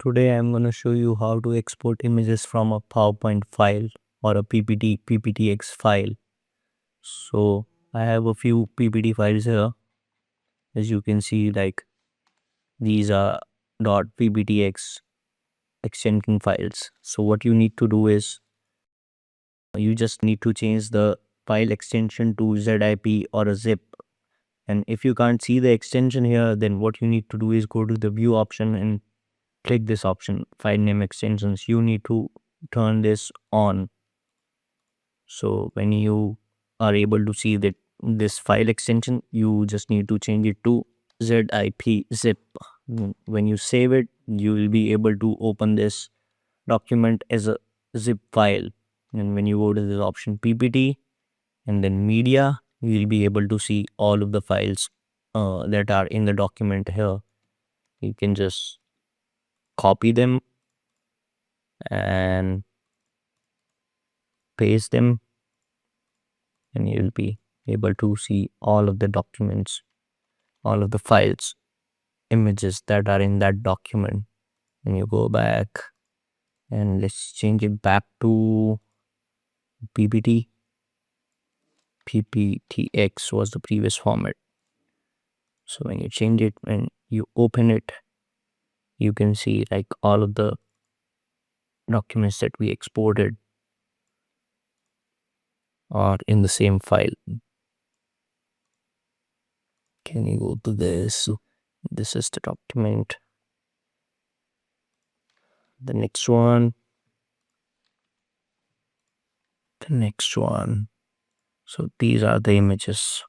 Today I'm going to show you how to export images from a PowerPoint file or a PPT PPTX file. So I have a few PPT files here. As you can see, like these are .pptx extension files. So what you need to do is you just need to change the file extension to zip or a zip. And if you can't see the extension here, then what you need to do is go to the view option and click this option, file name extensions. You need to turn this on. So when you are able to see that this file extension, you just need to change it to zip. When you save it, you will be able to open this document as a zip file. And when you go to this option PPT and then media, you will be able to see all of the files that are in the document here. You can just copy them and paste them, and you'll be able to see all of the documents, all of the files, images that are in that document. And you go back and let's change it back to PPT. PPTX was the previous format. So when you change it and you open it, you can see like all of the documents that we exported are in the same file. Can you go to this? This is the document. The next one. The next one. So these are the images.